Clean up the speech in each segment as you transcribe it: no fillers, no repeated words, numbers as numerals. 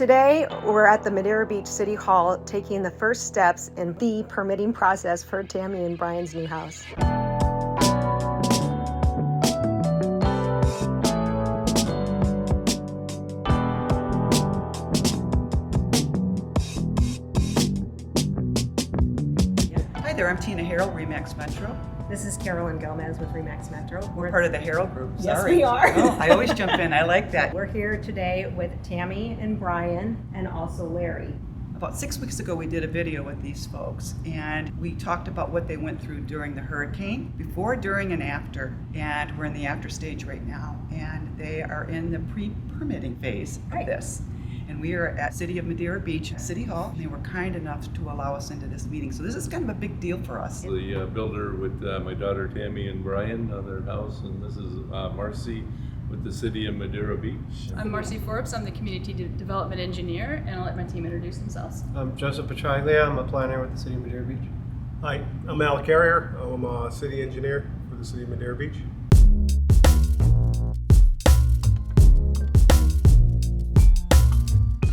today we're at the Madeira Beach City Hall taking the first steps in the permitting process for Tammy and Brian's new house. Hi there, I'm Tina Herrel, Remax Metro. This is Carolyn Gomez with Remax Metro. We're part of the Herrel group. Yes, Sorry. we are. Oh, I always jump in. I like that. We're here today with Tammy and Brian and also Larry. About 6 weeks ago, we did a video with these folks, and we talked about what they went through during the hurricane, before, during, and after. And we're in the after stage right now, and they are in the pre-permitting phase of this. And we are at City of Madeira Beach City Hall. They were kind enough to allow us into this meeting. So this is kind of a big deal for us. The builder with my daughter Tammy and Brian on their house, and this is Marcy with the City of Madeira Beach. I'm Marcy Forbes. I'm the Community Development Engineer, and I'll let my team introduce themselves. I'm Joseph Petraglia. I'm a planner with the City of Madeira Beach. Hi, I'm Al Carrier. I'm a city engineer for the City of Madeira Beach.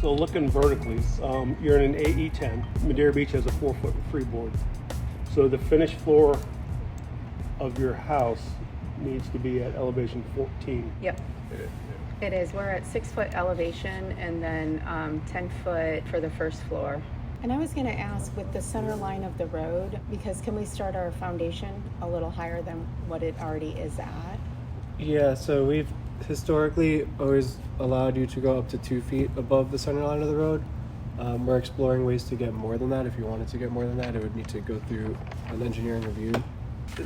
So looking vertically, you're in an AE10. Madeira Beach has a 4-foot freeboard. So the finished floor of your house needs to be at elevation 14. Yep. It is. We're at 6-foot elevation and then 10 foot for the first floor. And I was going to ask with the center line of the road, because can we start our foundation a little higher than what it already is at? Yeah, so we've historically always allowed you to go up to 2 feet above the center line of the road. We're exploring ways to get more than that. If you wanted to get more than that, it would need to go through an engineering review.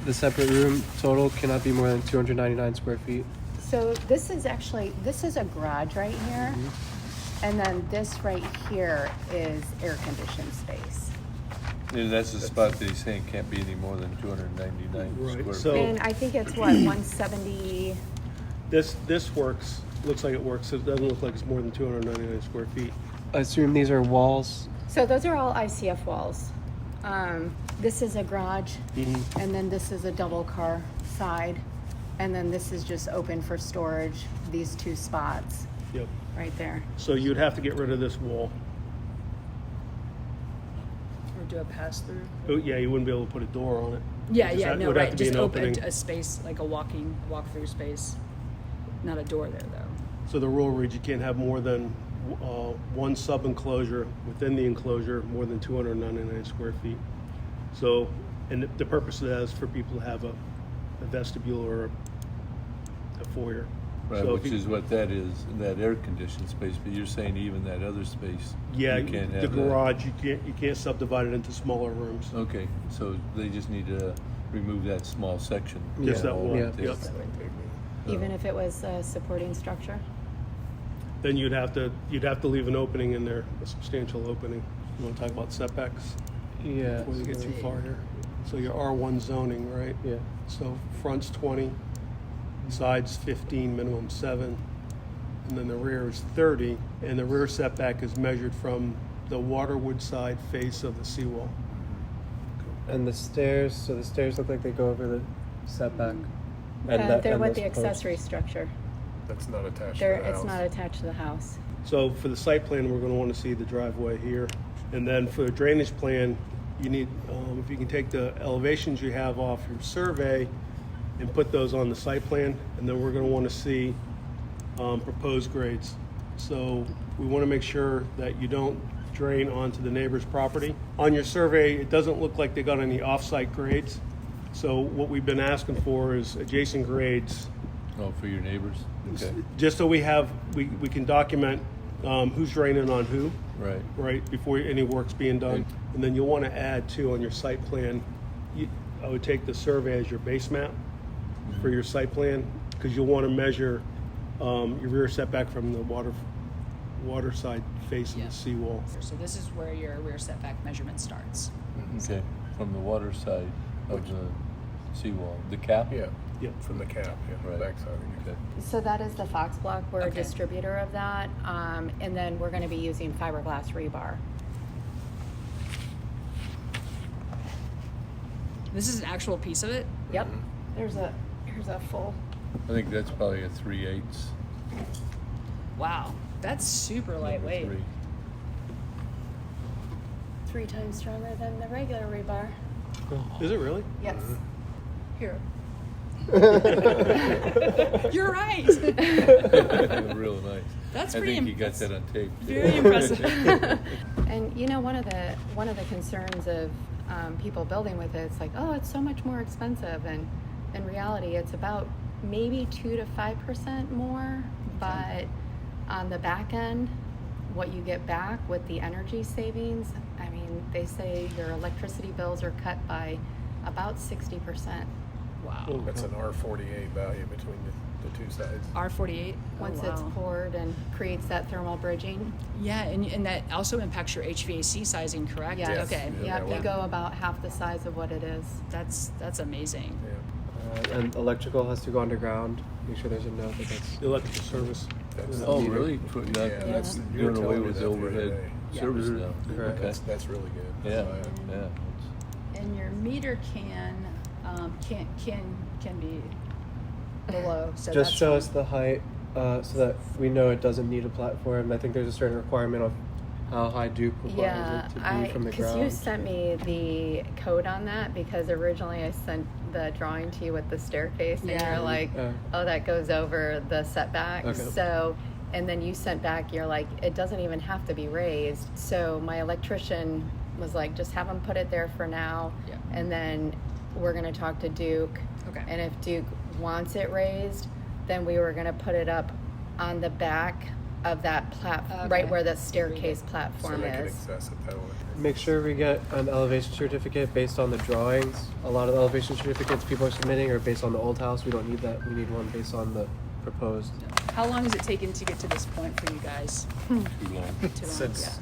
The separate room total cannot be more than 299 square feet. So this is a garage right here. Mm-hmm. And then this right here is air conditioned space. And that's the spot that he's saying can't be any more than 299 Right, square so- feet. And I think it's what, 170? This works, looks like it works. It doesn't look like it's more than 299 square feet. I assume these are walls. So those are all ICF walls. This is a garage, and then this is a double car side, and then this is just open for storage, these two spots Yep. right there. So you'd have to get rid of this wall. Or do a pass through? Oh, yeah, you wouldn't be able to put a door on it. Yeah, Just yeah, have- no, would have right. to be Just an open opening. a space, like a walk-through space. Not a door there, though. So the rule reads you can't have more than one sub-enclosure within the enclosure, more than 299 square feet. So, and the purpose of that is for people to have a vestibule or a foyer. Right, So if which you- is what that is, that air-conditioned space, but you're saying even that other space, Yeah, you can't the have that. garage, you can't subdivide it into smaller rooms. Okay, so they just need to remove that small section. Just that wall, Yeah. yep. Even if it was a supporting structure? Then you'd have to leave an opening in there, a substantial opening. You want to talk about setbacks Yeah. before you get too far here? So your R1 zoning, right? Yeah. So front's 20, sides 15, minimum 7, and then the rear is 30, and the rear setback is measured from the waterwood side face of the seawall. And the stairs, so the stairs look like they go over the setback. And They're with this the post. accessory structure. That's not attached They're, to the house. it's not attached to the house. So for the site plan, we're going to want to see the driveway here. And then for the drainage plan, you need, if you can take the elevations you have off your survey and put those on the site plan, and then we're going to want to see proposed grades. So we want to make sure that you don't drain onto the neighbor's property. On your survey, it doesn't look like they got any off-site grades. So what we've been asking for is adjacent grades, Oh, for your neighbors? Okay, just so we can document who's draining on who. right. Before any work's being done. Okay. And then you'll want to add too on your site plan, I would take the survey as your base map for your site plan, because you'll want to measure your rear setback from the water side face of Yeah. the seawall. So this is where your rear setback measurement starts. Okay, from the water side of the seawall, the cap? Yeah, Yep. from the cap, yeah, Right. backside. Okay. So that is the Fox block. We're a Okay. distributor of that. And then we're going to be using fiberglass rebar. This is an actual piece of it. Yep. Here's a full. I think that's probably a 3/8. Wow, that's super lightweight. 3. 3 times stronger than the regular rebar. Is it really? Yes. Here. You're right. Real nice. That's I pretty think he got that on tape. too. Very impressive. And you know, one of the concerns of people building with it, it's like, oh, it's so much more expensive, and in reality, it's about maybe 2 to 5% more. But on the back end, what you get back with the energy savings, I mean, they say your electricity bills are cut by about 60%. Wow. That's an R48 value between the two sides. R48. Once it's poured and creates that thermal bridging. Yeah, and that also impacts your HVAC sizing, correct? Yes. Okay. Yeah, Yep, you go about half the size of what it is. That's amazing. Yeah. And electrical has to go underground. Make sure there's a note that that's. The electrical service. That's, Oh, really? That's You were doing away telling me with that the the other overhead day. service now. Correct. Okay. That's really good. Yeah, So, yeah. And your meter can be below. So Just that's show fine. us the height so that we know it doesn't need a platform. I think there's a certain requirement of how high Duke requires it to be from the because ground. you sent me the code on that, because originally I sent the drawing to you with the staircase, and Yeah. you're like, oh, that goes over the setback. Okay. So, and then you sent back, you're like, it doesn't even have to be raised. So my electrician was like, just have them put it there for now, Yeah. and then we're gonna talk to Duke. Okay. And if Duke wants it raised, then we were gonna put it up on the back of that platform, right Okay. where the staircase so platform they can is. access it that way. Make sure we get an elevation certificate based on the drawings. A lot of the elevation certificates people are submitting are based on the old house. We don't need that. We need one based on the proposed. How long has it taken to get to this point for you guys? Too long. Too long. Since,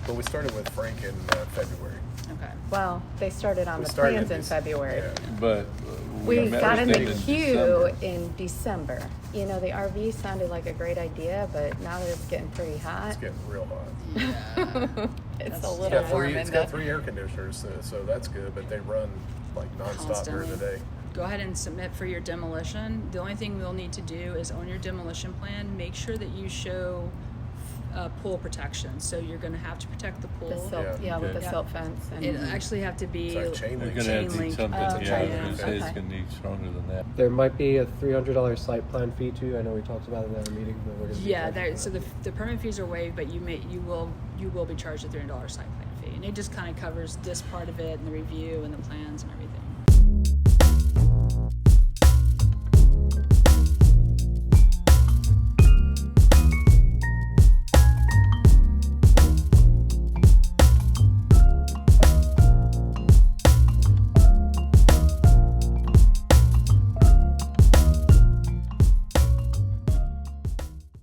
well, we started with Frank in February. Okay. Well, they started on We the started plans in this- February. Yeah. But We met got with in them the queue December. in December. You know, the RV sounded like a great idea, but now that it's getting pretty hot, It's getting real hot. Yeah. it's a That's- little warm It's in got the. 3 air conditioners, so that's good, but they run like nonstop during the day. Go ahead and submit for your demolition. The only thing we'll need to do is on your demolition plan, make sure that you show pool protection. So you're going to have to protect the pool. The silt, Yeah. with the Yeah. silt fence. And It actually have to be It's like chain They're link. gonna have Chain to link. do something, Oh, yeah, I okay. was gonna say Okay. it's gonna need stronger than that. There might be a $300 site plan fee too. I know we talked about it in our meeting, but we're gonna. be Yeah, charging there, for so that. the permit fees are waived, but you will be charged a $300 site plan fee, and it just kind of covers this part of it and the review and the plans and everything.